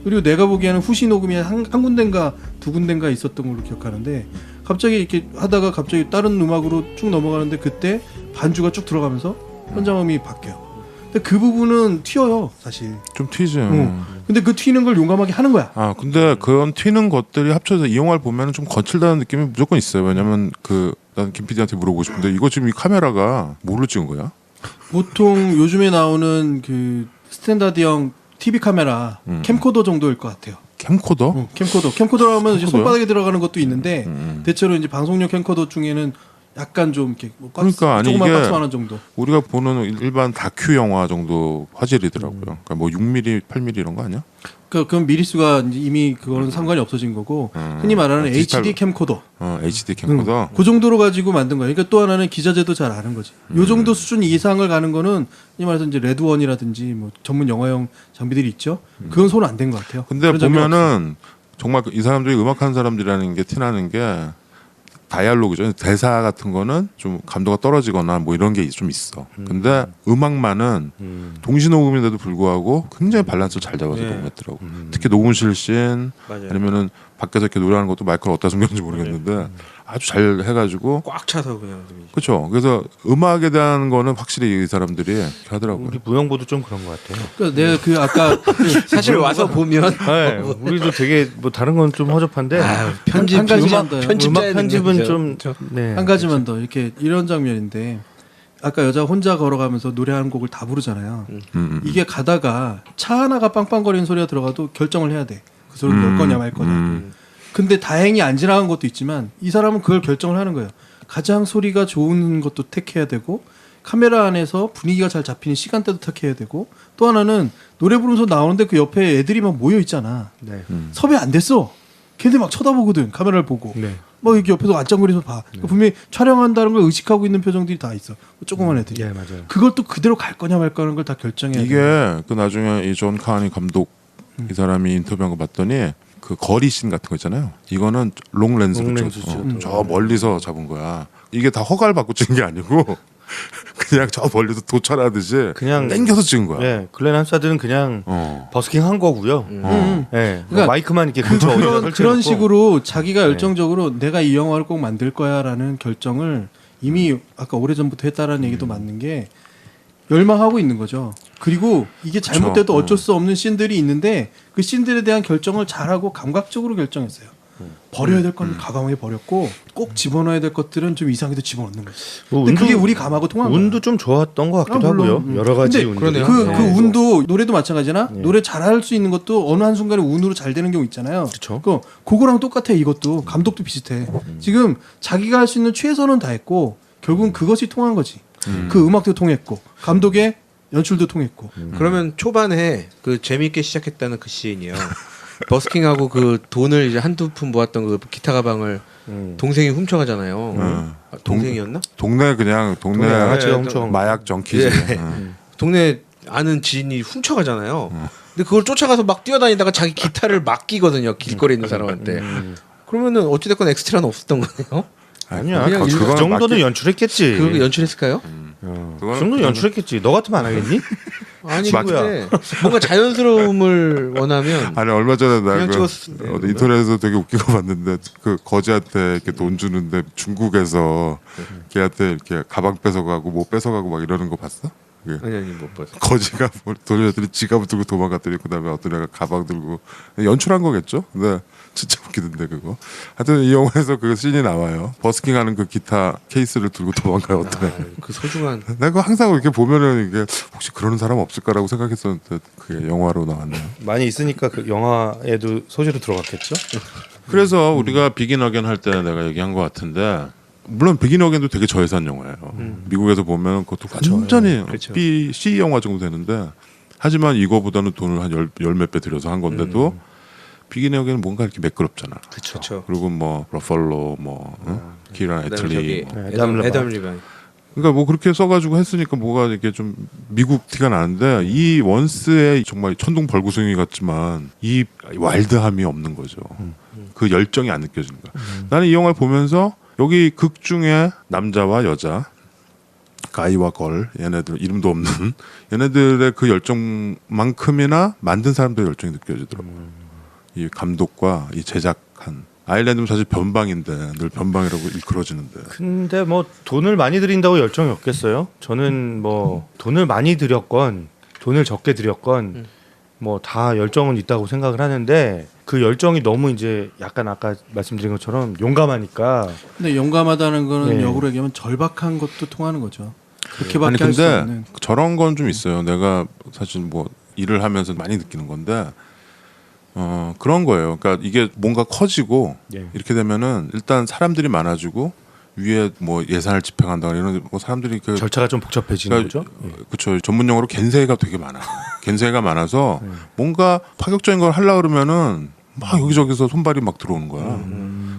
그리고 내가 보기에는 후시 녹음이 한 군데인가 두 군데인가 있었던 걸로 기억하는데 갑자기 이렇게 하다가 갑자기 다른 음악으로 쭉 넘어가는데 그때 반주가 쭉 들어가면서 현장음이 바뀌어요. 근데 그 부분은 튀어요, 사실. 좀 튀죠. 근데 그 튀는 걸 용감하게 하는 거야. 아 근데 그런 튀는 것들이 합쳐서 이 영화를 보면 좀 거칠다는 느낌이 무조건 있어요. 왜냐면 난 김 PD한테 물어보고 싶은데 이거 지금 이 카메라가 뭘로 찍은 거야? 보통 요즘에 나오는 그 스탠다드형 TV 카메라 캠코더 정도일 것 같아요. 캠코더? 캠코더 하면 이제 캠코더요? 손바닥에 들어가는 것도 있는데 대체로 이제 방송용 캠코더 중에는 약간 좀 이렇게 뭐 그러니까 아니 조그만 이게 박스만한 정도. 우리가 보는 일반 다큐 영화 정도 화질이더라고요. 그러니까 뭐 6mm, 8mm 이런 거 아니야? 그럼 미리수가 이제 이미 그거는 상관이 없어진 거고 흔히 말하는 디지털- HD 캠코더. HD 캠코더. 그 정도로 가지고 만든 거예요. 그러니까 또 하나는 기자재도 잘 아는 거지. 요 정도 수준 이상을 가는 거는 흔히 말해서 이제 레드원이라든지 뭐 전문 영화용 장비들이 있죠. 그건 손 안 댄 것 같아요. 근데 그런 장비가 보면은 정말 이 사람들이 음악하는 사람들이라는 게 티나는 게 다이알로그죠. 대사 같은 거는 좀 감도가 떨어지거나 뭐 이런 게 좀 있어. 근데 음악만은 동시 녹음인데도 불구하고 굉장히 밸런스를 잘 잡아서 녹음했더라고. 특히 녹음실 씬 맞아요. 아니면은 밖에서 이렇게 노래하는 것도 마이크를 어디다 숨겼는지 모르겠는데 아주 잘 해가지고 꽉 차서 그냥 그렇죠. 그래서 음악에 대한 거는 확실히 이 사람들이 이렇게 하더라고요. 우리 무용보도 좀 그런 것 같아요. 그러니까 내가 그 아까 사실 와서 보면 네, 우리도 되게 뭐 다른 건 좀 허접한데 편집 한 가지만 음악 더요. 편집자의 음악 편집은 능력이죠. 좀 네. 한 가지만 더 이렇게 이런 장면인데 아까 여자 혼자 걸어가면서 노래 한 곡을 다 부르잖아요. 이게 가다가 차 하나가 빵빵거리는 소리가 들어가도 결정을 해야 돼. 그 소리를 넣을 거냐 말 거냐. 근데 다행히 안 지나간 것도 있지만 이 사람은 그걸 결정을 하는 거예요. 가장 소리가 좋은 것도 택해야 되고 카메라 안에서 분위기가 잘 잡히는 시간대도 택해야 되고 또 하나는 노래 부르면서 나오는데 그 옆에 애들이 막 모여 있잖아. 네. 섭외 안 됐어. 걔들 막 쳐다보거든. 카메라를 보고. 네. 막 이렇게 옆에서 안짱거리면서 봐. 분명히 촬영한다는 걸 의식하고 있는 표정들이 다 있어. 조그만 애들이. 예, 맞아요. 그걸 또 그대로 갈 거냐 말 거냐는 걸 다 결정해야 돼. 이게 그 나중에 이 존 카니 감독 이 사람이 인터뷰한 거 봤더니 그 거리 씬 같은 거 있잖아요. 이거는 롱 렌즈로 롱렌즈죠. 저 멀리서 잡은 거야. 이게 다 허가를 받고 찍은 게 아니고 그냥 저 멀리서 도찰하듯이 그냥 땡겨서 찍은 거야. 네, 글렌 한사드는 그냥 버스킹 한 거고요. 네, 그러니까 마이크만 이렇게 근처 어디다 그런 설치해놓고. 식으로 자기가 열정적으로 내가 이 영화를 꼭 만들 거야라는 결정을 이미 아까 오래전부터 했다라는 얘기도 맞는 게 열망하고 있는 거죠. 그리고 이게 잘못돼도 어쩔 수 없는 씬들이 있는데 그 씬들에 대한 결정을 잘하고 감각적으로 결정했어요. 버려야 될 건 가감하게 버렸고 꼭 집어넣어야 될 것들은 좀 이상하게도 집어넣는 거지. 뭐 근데 그게 우리 감하고 통한 거야. 운도 좀 좋았던 것 같기도 아, 물론. 하고요. 여러 가지 근데 운들이. 그 그러네요. 운도 노래도 마찬가지나 노래 잘할 수 있는 것도 어느 한 순간에 운으로 잘 되는 경우 있잖아요. 그쵸. 그거랑 똑같아. 이것도 감독도 비슷해. 지금 자기가 할 수 있는 최선은 다 했고 결국은 그것이 통한 거지. 그 음악도 통했고 감독의 연출도 통했고. 그러면 초반에 그 재미있게 시작했다는 그 시인이요. 버스킹하고 그 돈을 이제 한두 푼 모았던 그 기타 가방을 동생이 훔쳐가잖아요. 아, 동생이었나? 동네 그냥 동네 양아치가 네, 훔쳐간 마약 정키지. 예. 동네 아는 지인이 훔쳐가잖아요. 근데 그걸 쫓아가서 막 뛰어다니다가 자기 기타를 맡기거든요. 길거리에 있는 사람한테. 그러면은 어찌됐건 엑스트라는 없었던 거네요. 아니야. 그냥 그 일반 정도는 연출했겠지. 그거 연출했을까요? 그 정도는 연출했겠지. 너 같으면 안 하겠니? 아니 친구야. 근데 뭔가 자연스러움을 원하면 아니 얼마 전에 그냥 내가 찍었을 텐데. 인터넷에서 되게 웃긴 거 봤는데 그 거지한테 이렇게 돈 주는데 중국에서 걔한테 이렇게 가방 뺏어가고 뭐 뺏어가고 막 이러는 거 봤어? 그게 아니 못 봤어. 거지가 돈 애들이 지갑을 들고 도망갔더니 그다음에 어떤 애가 가방 들고 연출한 거겠죠? 근데 진짜 웃기던데 그거. 하여튼 이 영화에서 그 씬이 나와요. 버스킹하는 그 기타 케이스를 들고 도망가요 어떤 애. 그 소중한 내가 그거 항상 이렇게 보면은 이게 혹시 그러는 사람 없을까라고 생각했었는데 그게 영화로 나왔네요. 많이 있으니까 그 영화에도 소재로 들어갔겠죠. 그래서 우리가 비긴 어게인 할 때 내가 얘기한 것 같은데 물론 비긴 어게인도 되게 저예산 영화예요. 미국에서 보면 그것도 완전히 그렇죠. B, C 영화 정도 되는데 하지만 이거보다는 돈을 한 열 몇 배 들여서 한 건데도 비긴 어게인은 뭔가 이렇게 매끄럽잖아. 그렇죠. 그리고 뭐 러펄로 뭐 키라 애틀리 뭐. 애덤 리바인. 그러니까 뭐 그렇게 써가지고 했으니까 뭐가 이렇게 좀 미국 티가 나는데 이 원스의 정말 천둥 벌구덩이 같지만 이 와일드함이 없는 거죠. 그 열정이 안 느껴지는 거야. 나는 이 영화를 보면서 여기 극 중에 남자와 여자, 가이와 걸, 얘네들 이름도 없는 얘네들의 그 열정만큼이나 만든 사람들의 열정이 느껴지더라고요. 이 감독과 이 제작한 아일랜드는 사실 변방인데 늘 변방이라고 일컬어지는데 근데 뭐 돈을 많이 들인다고 열정이 없겠어요? 저는 뭐 돈을 많이 들였건 돈을 적게 들였건 뭐 다 열정은 있다고 생각을 하는데 그 열정이 너무 이제 약간 아까 말씀드린 것처럼 용감하니까. 근데 용감하다는 거는 네. 역으로 얘기하면 절박한 것도 통하는 거죠. 그렇게밖에 아니 할 수 근데 없는. 저런 건 좀 있어요. 내가 사실 뭐 일을 하면서 많이 느끼는 건데 그런 거예요. 그러니까 이게 뭔가 커지고 예. 이렇게 되면은 일단 사람들이 많아지고 위에 뭐 예산을 집행한다 이런 뭐 사람들이 그 절차가 좀 복잡해지는 거죠. 그렇죠. 전문 용어로 겐세가 되게 많아. 겐세가 많아서 뭔가 파격적인 걸 하려 그러면은 막 여기저기서 손발이 막 들어오는 거야.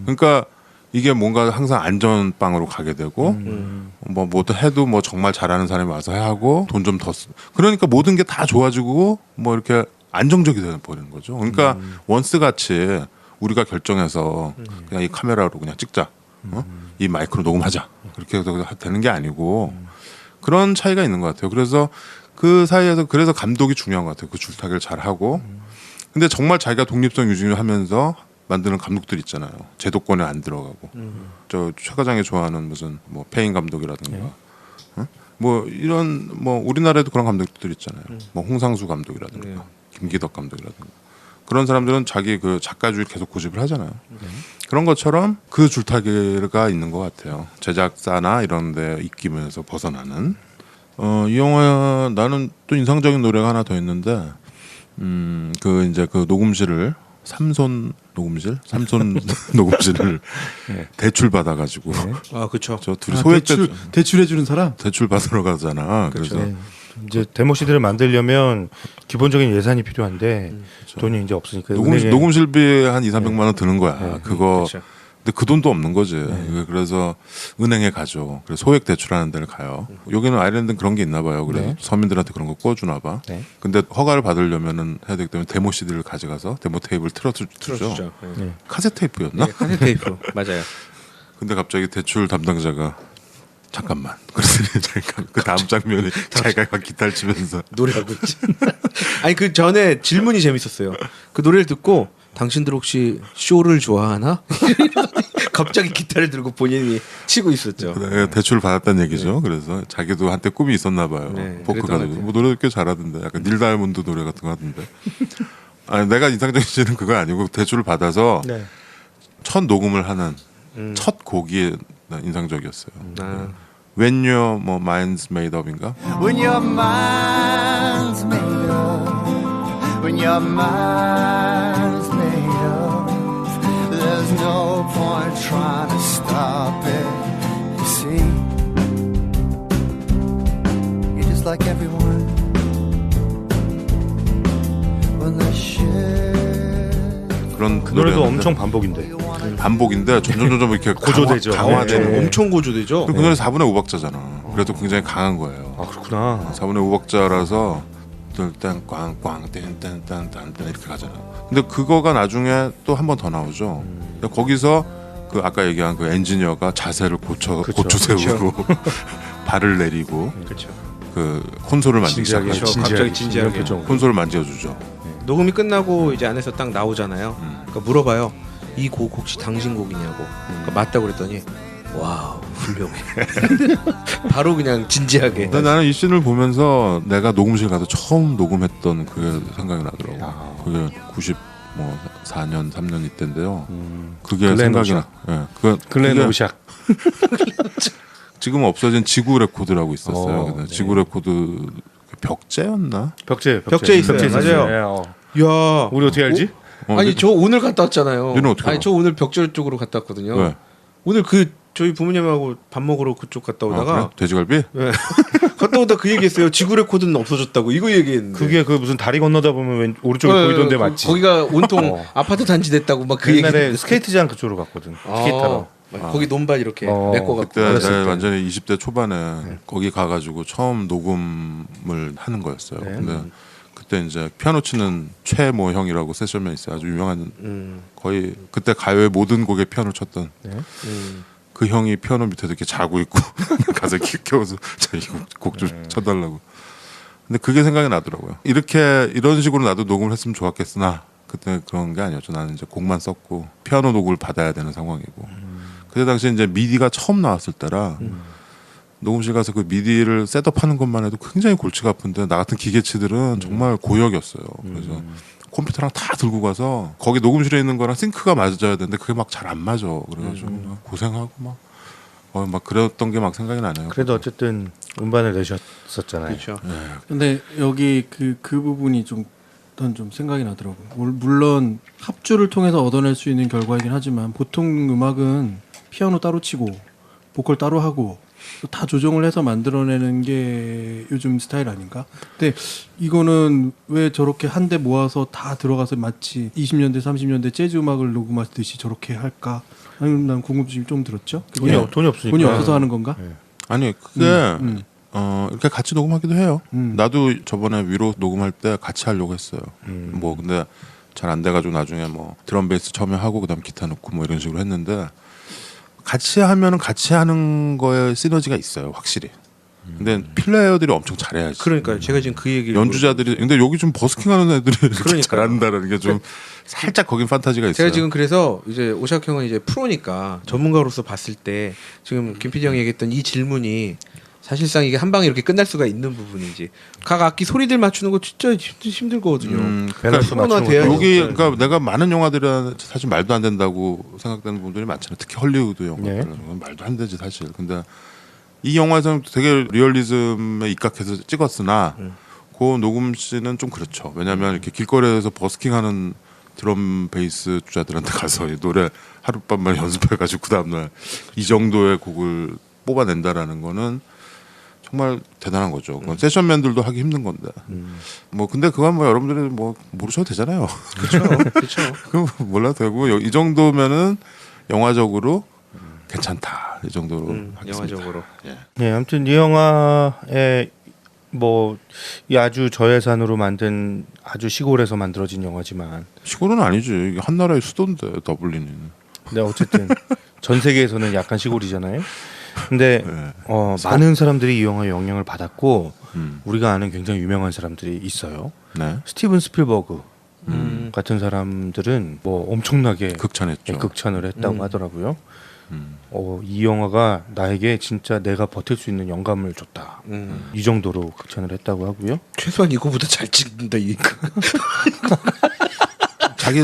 그러니까 이게 뭔가 항상 안전빵으로 가게 되고 뭐 해도 뭐 정말 잘하는 사람이 와서 하고 돈 좀 더 쓰. 그러니까 모든 게 다 좋아지고 뭐 이렇게 안정적이 되어 버리는 거죠. 그러니까 원스 같이 우리가 결정해서 그냥 이 카메라로 그냥 찍자. 이 마이크로 녹음하자. 그렇게 해서 되는 게 아니고 그런 차이가 있는 것 같아요. 그래서 그 사이에서 그래서 감독이 중요한 것 같아요. 그 줄타기를 잘 하고. 근데 정말 자기가 독립성 유지를 하면서 만드는 감독들 있잖아요. 제도권에 안 들어가고. 저 최 과장이 좋아하는 무슨 뭐 페인 감독이라든가. 뭐 이런 뭐 우리나라에도 그런 감독들 있잖아요. 뭐 홍상수 감독이라든가 김기덕 감독이라든가. 그런 사람들은 자기 그 작가주의 계속 고집을 하잖아요. 그런 것처럼 그 줄타기가 있는 것 같아요. 제작사나 이런 데 입김에서 벗어나는. 이 영화 나는 또 인상적인 노래가 하나 더 있는데 그 이제 그 녹음실을 삼손 녹음실을 대출 받아가지고 아 그렇죠. 저 둘이 소액 대출해 주는 사람. 대출 받으러 가잖아. 그래서 이제 데모 CD를 만들려면 기본적인 예산이 필요한데 돈이 이제 없으니까 녹음실비 한 200~300만 원 드는 거야. 그거 그렇죠. 근데 그 돈도 없는 거지. 그래서 은행에 가죠. 그래서 소액 대출하는 데를 가요. 여기는 아일랜드는 그런 게 있나 봐요. 그래서 서민들한테 그런 거 꿔주나 봐. 근데 허가를 받으려면은 해야 되기 때문에 데모 CD를 가져가서 데모 테이프를 틀어주죠. 카세트 테이프였나? 네, 카세트 테이프 맞아요. 근데 갑자기 대출 담당자가 잠깐만. 그랬더니 자기가 그 다음 장면에 자기가 기타를 치면서 노래하고 있지. 아니 그 전에 질문이 재밌었어요. 그 노래를 듣고 당신들 혹시 쇼를 좋아하나? 갑자기 기타를 들고 본인이 치고 있었죠. 대출을 받았다는 얘기죠. 그래서 자기도 한때 꿈이 있었나 봐요. 네, 포크 그랬던 가지고 것 뭐 노래도 꽤 잘하던데. 약간 닐 다이아몬드 노래 같은 거 하던데. 아니 내가 인상적인 시는 그거 아니고 대출을 받아서 첫 녹음을 하는 첫 곡이 난 인상적이었어요. 아. When your 뭐 mind's made up인가? When your mind's made up, when your mind's made up, there's no point trying to stop it. You see, you're just like everyone. When the shit 그런 그 노래도 노래였는데 엄청 반복인데. 반복인데 점점 이렇게 고조되죠. 강화되는 네. 엄청 고조되죠. 그 노래 4분의 5박자잖아. 그래도 굉장히 강한 거예요. 아 그렇구나. 4분의 5박자라서 딴 꽝꽝 딴딴딴딴 이렇게 가잖아. 근데 그거가 나중에 또 한 번 더 나오죠. 근데 거기서 그 아까 얘기한 그 엔지니어가 자세를 고쳐 세우고 발을 내리고 그렇죠. 그 콘솔을 만지기 진지하게 시작하죠. 갑자기 진지하게. 표정. 콘솔을 만져주죠. 녹음이 끝나고 이제 안에서 딱 나오잖아요. 그러니까 물어봐요. 이 곡 혹시 당신 곡이냐고. 그러니까 맞다고 그랬더니 와우 훌륭해. 바로 그냥 진지하게. 근데 나는 이 씬을 보면서 내가 녹음실 가서 처음 녹음했던 그게 생각이 나더라고. 그게 94년 3년 이때인데요. 그게 글렌 생각이 오샥. 나. 예, 글렌 그게 오샥. 지금 없어진 지구 레코드라고 있었어요. 네. 근데 지구 레코드 벽제였나? 벽제 있어요. 있었어요. 맞아요. 예, 야. 우리 어떻게 알지? 아니 저 오늘 갔다 왔잖아요. 너는 어떻게 아니 알아? 저 오늘 벽절 쪽으로 갔다 왔거든요. 왜? 오늘 그 저희 부모님하고 밥 먹으러 그쪽 갔다 오다가 그래? 돼지갈비? 네. 갔다 오다 그 얘기했어요. 지구 레코드는 없어졌다고 이거 얘기했는데. 그게 그 무슨 다리 건너다 보면 왼 오른쪽에 네, 보이던데 그- 맞지? 거기가 온통 어. 아파트 단지 됐다고 막 그 얘기. 옛날에 스케이트장 그쪽으로 갔거든. 스케이트 타러. 거기 논밭 이렇게 메꿔갖고. 그때 어렸을 내가 때. 완전히 20대 초반에 거기 가가지고 처음 녹음을 하는 거였어요. 네. 근데 그때 이제 피아노 치는 최모 형이라고 세션맨 있어요. 아주 유명한 거의 그때 가요의 모든 곡에 피아노 쳤던 그 형이 피아노 밑에서 이렇게 자고 있고 가서 킥 켜서 곡 좀 쳐달라고. 근데 그게 생각이 나더라고요. 이런 식으로 나도 녹음을 했으면 좋았겠으나 그때 그런 게 아니었죠. 나는 이제 곡만 썼고 피아노 녹음을 받아야 되는 상황이고. 그때 당시 이제 미디가 처음 나왔을 때라 녹음실 가서 그 미디를 셋업하는 것만 해도 굉장히 골치가 아픈데 나 같은 기계치들은 정말 고역이었어요. 그래서 컴퓨터랑 다 들고 가서 거기 녹음실에 있는 거랑 싱크가 맞아야 되는데 그게 막 잘 안 맞아. 그래가지고 막 고생하고 막 그랬던 게 막 생각이 나네요. 그래도 어쨌든 음반을 내셨었잖아요. 그렇죠. 근데 여기 그 부분이 좀 생각이 나더라고요. 물론 합주를 통해서 얻어낼 수 있는 결과이긴 하지만 보통 음악은 피아노 따로 치고 보컬 따로 하고 다 조정을 해서 만들어내는 게 요즘 스타일 아닌가? 근데 이거는 왜 저렇게 한데 모아서 다 들어가서 마치 20년대 30년대 재즈 음악을 녹음하듯이 저렇게 할까? 난 궁금증이 좀 들었죠. 그게 돈이 없으니까. 돈이 없어서 하는 건가? 아니 그게 이렇게 같이 녹음하기도 해요. 나도 저번에 위로 녹음할 때 같이 하려고 했어요. 뭐 근데 잘 안 돼가지고 나중에 뭐 드럼 베이스 처음에 하고 그다음 기타 넣고 뭐 이런 식으로 했는데 같이 하면은 같이 하는 거에 시너지가 있어요, 확실히. 근데 플레이어들이 엄청 잘해야지. 그러니까요. 제가 지금 그 얘기를 연주자들이 근데 여기 좀 버스킹하는 애들이 이렇게 그러니까요. 잘한다라는 게 좀 살짝 거긴 판타지가 있어요. 제가 지금 그래서 이제 오샥 형은 이제 프로니까 전문가로서 봤을 때 지금 김 PD 형이 얘기했던 이 질문이 사실상 이게 한 방에 이렇게 끝날 수가 있는 부분이지. 각 악기 소리들 맞추는 거 진짜 힘들거든요. 밸런스 프로나 맞추는 돼야지. 것도 여기 그러니까 내가 많은 영화들은 사실 말도 안 된다고 생각되는 분들이 많잖아요. 특히 헐리우드 영화들은 말도 안 되지 사실. 근데 이 영화에서는 되게 리얼리즘에 입각해서 찍었으나 그 녹음 씬은 좀 그렇죠. 왜냐하면 이렇게 길거리에서 버스킹하는 드럼 베이스 주자들한테 가서 이 노래 하룻밤만 연습해가지고 그 다음날 이 정도의 곡을 뽑아낸다라는 거는 정말 대단한 거죠. 그건 세션맨들도 하기 힘든 건데. 뭐 근데 그건 뭐 여러분들이 뭐 모르셔도 되잖아요. 그렇죠. 그럼 몰라도 되고 이 정도면은 영화적으로 괜찮다. 이 정도로 하겠습니다. 영화적으로. 네, 아무튼 이 영화에 뭐 이 아주 저예산으로 만든 아주 시골에서 만들어진 영화지만, 시골은 아니지. 이게 한 나라의 수도인데 더블린이. 근데 어쨌든 전 세계에서는 약간 시골이잖아요. 근데 네. 많은 사람들이 이 영화에 영향을 받았고 우리가 아는 굉장히 유명한 사람들이 있어요. 네. 스티븐 스필버그 같은 사람들은 뭐 엄청나게 극찬했죠. 극찬을 했다고 하더라고요. 이 영화가 나에게 진짜 내가 버틸 수 있는 영감을 줬다. 이 정도로 극찬을 했다고 하고요. 최소한 이거보다 잘 찍는다 이.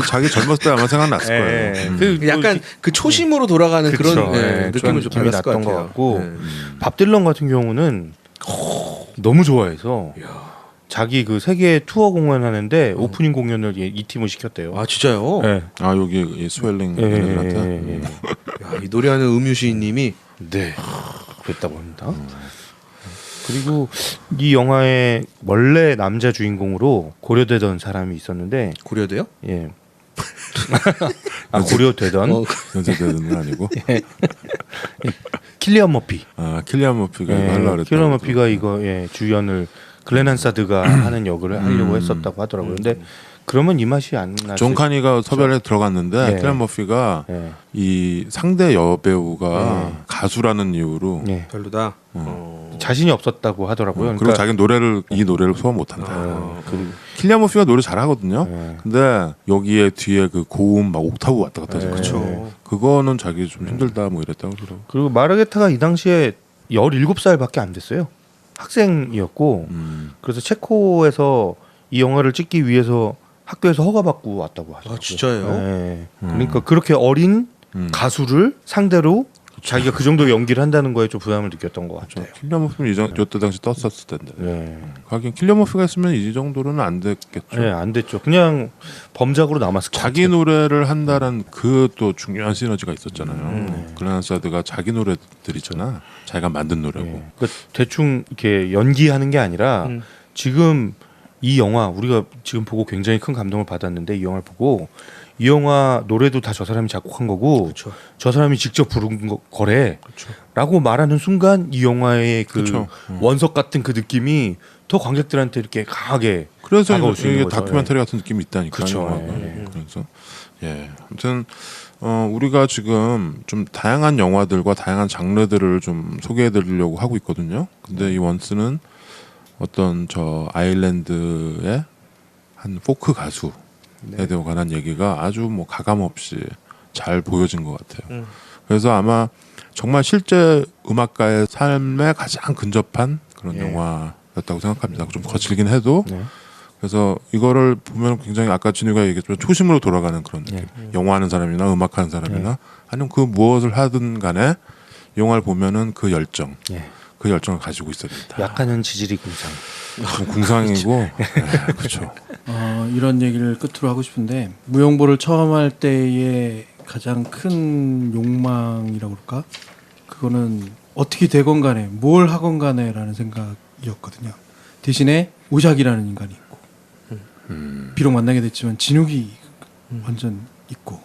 자기 젊었을 때 아마 생각났을 거예요. 그 약간 그 초심으로 돌아가는 그쵸. 그런 예, 느낌을 좀 느낌이 받았을 것 났던 것 같아요. 같고 네. 밥 딜런 같은 경우는 너무 좋아해서 자기 그 세계 투어 공연하는데 오프닝 공연을 이 팀을 시켰대요. 아 진짜요? 네. 아 여기 이 스웰링 애들한테 야, 이 노래하는 음유시인님이 네. 그랬다고 합니다. 그리고 이 영화의 원래 남자 주인공으로 고려되던 사람이 있었는데 고려돼요? 예. 아 고려되던 연세대는 아니고 킬리안 머피. 아 킬리안 머피가 이거 하려고 그랬다. 킬리안 머피가 이거 주연을 글렌 한사드가 하는 역을 하려고 했었다고 하더라고요. 근데 그러면 이 맛이 안 나죠. 존 카니가 섭외에 들어갔는데 예. 킬리안 머피가 예. 이 상대 여배우가 가수라는 이유로 예. 별로다. 자신이 없었다고 하더라고요. 그리고 자기 노래를 이 노래를 소화 못한다. 그리고 킬리안 머피가 노래 잘하거든요. 예. 근데 여기에 뒤에 그 고음 막 옥타브 왔다 갔다 하죠. 그쵸. 그거는 자기 좀 힘들다 뭐 이랬다고 그러더라고. 그리고 마르게타가 이 당시에 17살밖에 안 됐어요. 학생이었고 그래서 체코에서 이 영화를 찍기 위해서 학교에서 허가받고 왔다고 하더라고요. 아 진짜예요? 네. 그러니까 그렇게 어린 가수를 상대로 자기가 그 정도 연기를 한다는 거에 좀 부담을 느꼈던 것 같아요. 킬리안 머피는 이때 당시 떴었을 텐데. 네. 하긴 킬리안 머피가 했으면 이 정도로는 안 됐겠죠. 네, 안 됐죠. 그냥 범작으로 남았을 것 자기 같아요. 노래를 한다는 그 또 중요한 시너지가 있었잖아요. 글렌 사드가 자기 노래들 있잖아. 자기가 만든 노래고. 네. 그러니까 대충 이렇게 연기하는 게 아니라 지금 이 영화 우리가 지금 보고 굉장히 큰 감동을 받았는데 이 영화를 보고 이 영화 노래도 다 저 사람이 작곡한 거고 그쵸. 저 사람이 직접 부른 거래라고 말하는 순간 이 영화의 그 그쵸. 원석 같은 그 느낌이 더 관객들한테 이렇게 강하게 그래서 다가올 수 있는 이게 거죠. 다큐멘터리 같은 느낌이 있다니까. 그쵸. 영화가. 예. 그래서 아무튼 우리가 지금 좀 다양한 영화들과 다양한 장르들을 좀 소개해드리려고 하고 있거든요. 근데 이 원스는 어떤 저 아일랜드의 한 포크 가수에 관한 얘기가 아주 뭐 가감 없이 잘 보여진 것 같아요. 그래서 아마 정말 실제 음악가의 삶에 가장 근접한 그런 영화였다고 생각합니다. 좀 거칠긴 해도. 그래서 이거를 보면 굉장히 아까 진우가 얘기했지만 초심으로 돌아가는 그런 느낌. 영화하는 사람이나 음악하는 사람이나 아니면 그 무엇을 하든 간에 영화를 보면은 그 열정, 그 열정을 가지고 있어야 된다. 약간은 지질이 궁상. 궁상이고 그렇죠. 이런 얘기를 끝으로 하고 싶은데 무용보를 처음 할 때의 가장 큰 욕망이라고 그럴까? 그거는 어떻게 되건 간에 뭘 하건 간에라는 생각이었거든요. 대신에 오샥이라는 인간이 있고 비록 만나게 됐지만 진욱이 완전 있고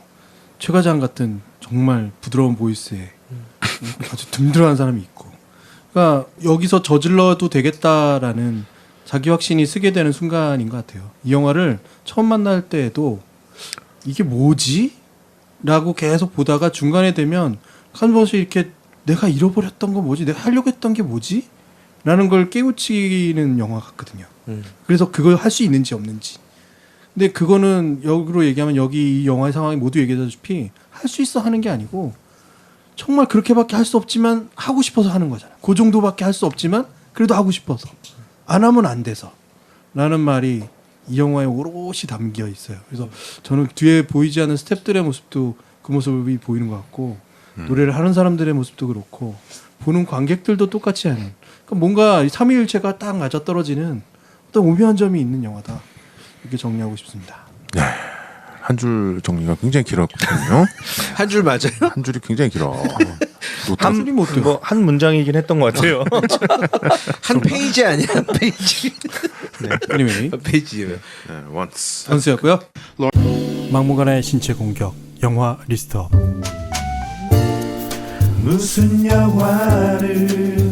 최과장 같은 정말 부드러운 보이스에 아주 든든한 사람이 있고 그러니까 여기서 저질러도 되겠다라는 자기 확신이 쓰게 되는 순간인 것 같아요. 이 영화를 처음 만날 때에도 이게 뭐지? 라고 계속 보다가 중간에 되면 한 번씩 이렇게 내가 잃어버렸던 거 뭐지? 내가 하려고 했던 게 뭐지? 라는 걸 깨우치는 영화 같거든요. 그래서 그걸 할 수 있는지 없는지. 근데 그거는 역으로 얘기하면 여기 이 영화의 상황이 모두 얘기하다시피 할 수 있어 하는 게 아니고 정말 그렇게밖에 할 수 없지만 하고 싶어서 하는 거잖아. 그 정도밖에 할 수 없지만 그래도 하고 싶어서 안 하면 안 돼서 라는 말이 이 영화에 오롯이 담겨 있어요. 그래서 저는 뒤에 보이지 않는 스태프들의 모습도 그 모습이 보이는 것 같고 노래를 하는 사람들의 모습도 그렇고 보는 관객들도 똑같이 하는 그러니까 뭔가 삼위일체가 딱 맞아떨어지는 어떤 오묘한 점이 있는 영화다. 이렇게 정리하고 싶습니다. 네. 한 줄 정리가 굉장히 길었거든요. 한 줄 맞아요? 한 줄이 굉장히 길어. 한 문장이긴 했던 것 같아요. 한 페이지 아니야? 한 페이지. anyway, 한 페이지예요. 네, 원스. 원스였고요. 막무가내의 신체 공격 영화 리스트업. 무슨 영화를